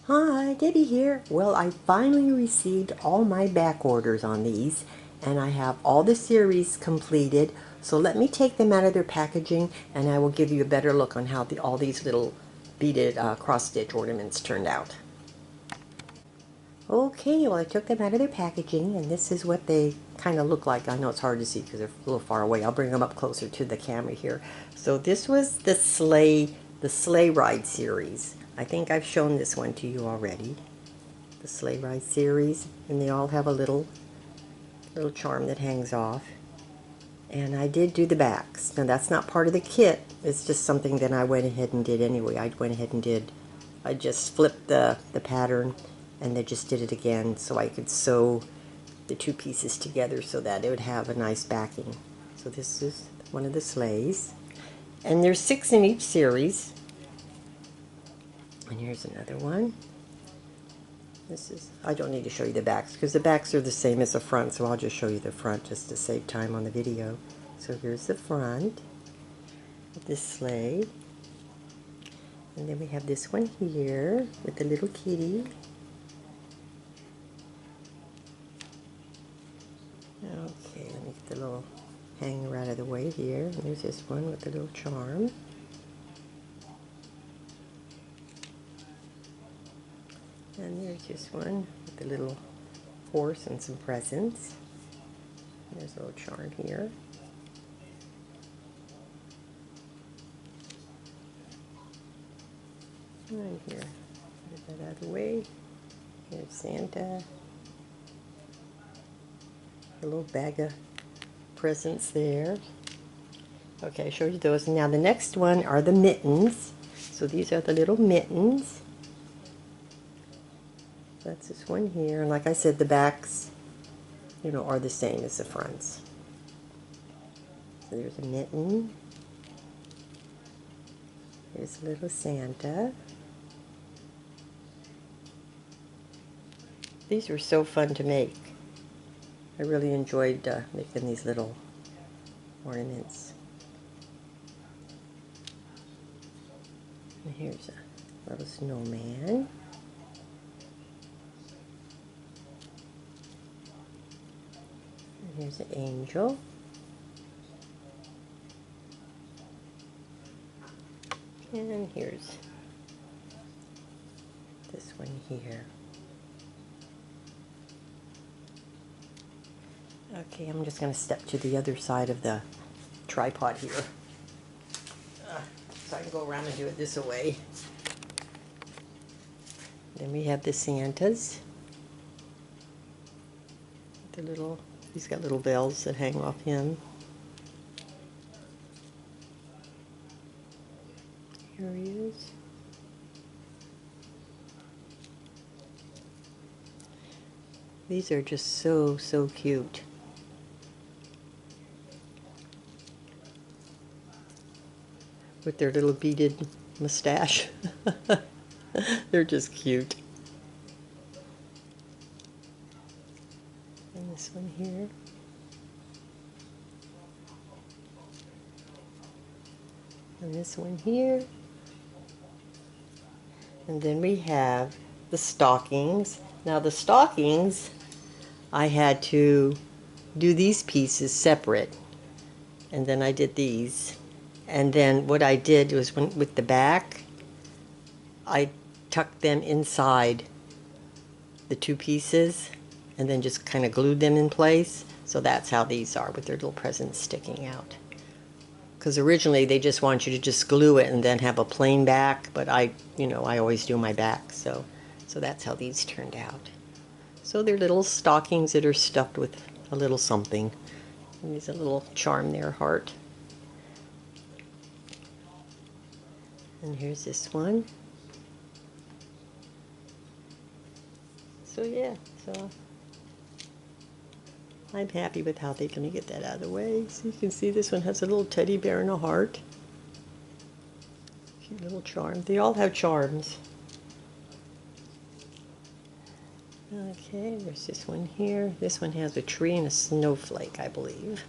Hi, Debbie here. Well, I finally received all my back orders on these, and I have all the series completed. So let me take them out of their packaging, and I will give you a better look on how all these little beaded cross-stitch ornaments turned out. Okay, well I took them out of their packaging, and this is what they kind of look like. I know it's hard to see because they're a little far away. I'll bring them up closer to the camera here. So this was the sleigh ride series. I think I've shown this one to you already. The sleigh ride series, and they all have a little charm that hangs off. And I did do the backs. Now that's not part of the kit. It's just something that I went ahead and did anyway. I just flipped the pattern and then just did it again so I could sew the two pieces together so that it would have a nice backing. So this is one of the sleighs. And there's 6 in each series. And here's another one. I don't need to show you the backs because the backs are the same as the front, so I'll just show you the front just to save time on the video. So here's the front of this sleigh. And then we have this one here with the little kitty. Okay, let me get the little hanger out of the way here. And there's this one with the little charm. And there's this one with the little horse and some presents. And there's a little charm here. And here, get that out of the way. Here's Santa. A little bag of presents there. Okay, I showed you those. Now the next one are the mittens. So these are the little mittens. That's this one here. And like I said, the backs, are the same as the fronts. So there's a mitten. Here's a little Santa. These were so fun to make. I really enjoyed making these little ornaments. And here's a little snowman. And here's an angel. And here's this one here. Okay, I'm just going to step to the other side of the tripod here. So I can go around and do it this way. Then we have the Santas. He's got little bells that hang off him. Here he is. These are just so cute. With their little beaded mustache. They're just cute. And this one here. And this one here. And then we have the stockings. Now the stockings, I had to do these pieces separate. And then I did these. And then what I did was with the back, I tucked them inside the two pieces and then just kind of glued them in place. So that's how these are, with their little presents sticking out. Because originally they just want you to just glue it and then have a plain back, but I always do my back, so that's how these turned out. So they're little stockings that are stuffed with a little something. And there's a little charm there, heart. And here's this one. So yeah, so I'm happy with how let me get that out of the way. So you can see this one has a little teddy bear and a heart. Cute little charm. They all have charms. Okay, there's this one here. This one has a tree and a snowflake, I believe.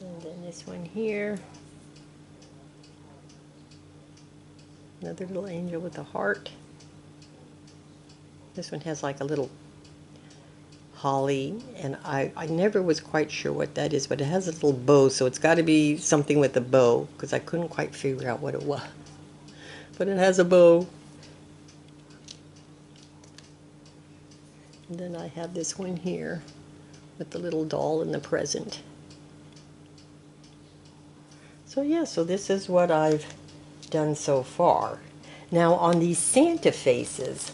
And then this one here. Another little angel with a heart. This one has like a little holly, and I never was quite sure what that is, but it has a little bow, so it's got to be something with a bow, because I couldn't quite figure out what it was. But it has a bow. And then I have this one here with the little doll in the present. So yeah, so this is what I've done so far. Now on these Santa faces,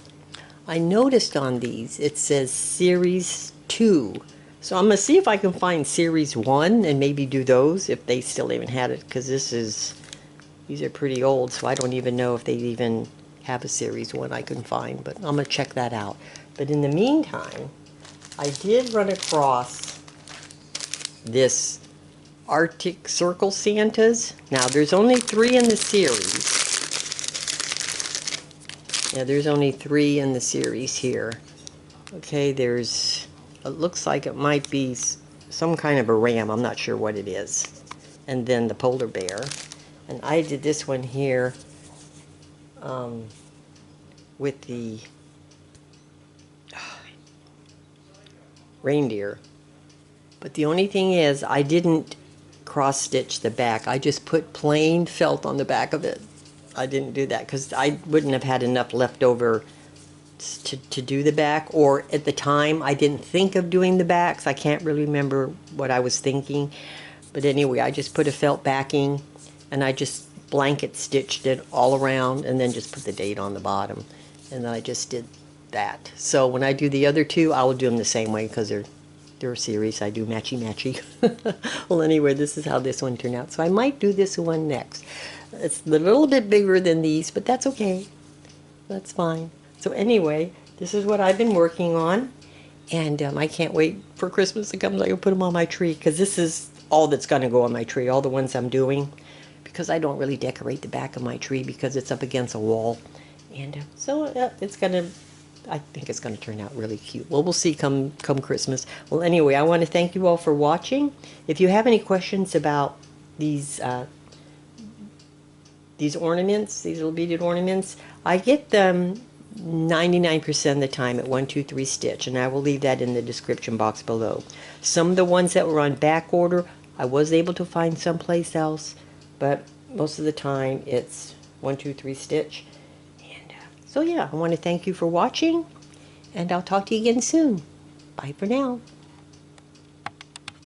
I noticed on these it says Series 2. So I'm going to see if I can find Series 1 and maybe do those if they still even had it, because these are pretty old, so I don't even know if they even have a Series 1 I can find, but I'm going to check that out. But in the meantime, I did run across this Arctic Circle Santas. Now, there's only 3 in the series. Yeah, there's only 3 in the series here. Okay, it looks like it might be some kind of a ram. I'm not sure what it is. And then the polar bear. And I did this one here with the reindeer. But the only thing is, I didn't cross stitch the back. I just put plain felt on the back of it. I didn't do that because I wouldn't have had enough left over to do the back, or at the time I didn't think of doing the backs. I can't really remember what I was thinking, but anyway, I just put a felt backing and I just blanket stitched it all around and then just put the date on the bottom, and then I just did that. So when I do the other 2, I will do them the same way because they're a series. I do matchy. Well, anyway, this is how this one turned out. So I might do this one next. It's a little bit bigger than these, but that's okay. That's fine. So anyway, this is what I've been working on, and I can't wait for Christmas to come so I can put them on my tree, because this is all that's going to go on my tree, all the ones I'm doing, because I don't really decorate the back of my tree because it's up against a wall. And so it's going to, I think it's going to turn out really cute. Well, we'll see come Christmas. Well, anyway, I want to thank you all for watching. If you have any questions about these ornaments, these little beaded ornaments, I get them 99% of the time at 1, 2, 3 stitch, and I will leave that in the description box below. Some of the ones that were on back order, I was able to find someplace else, but most of the time it's 1, 2, 3 stitch. And so yeah, I want to thank you for watching, and I'll talk to you again soon. Bye for now.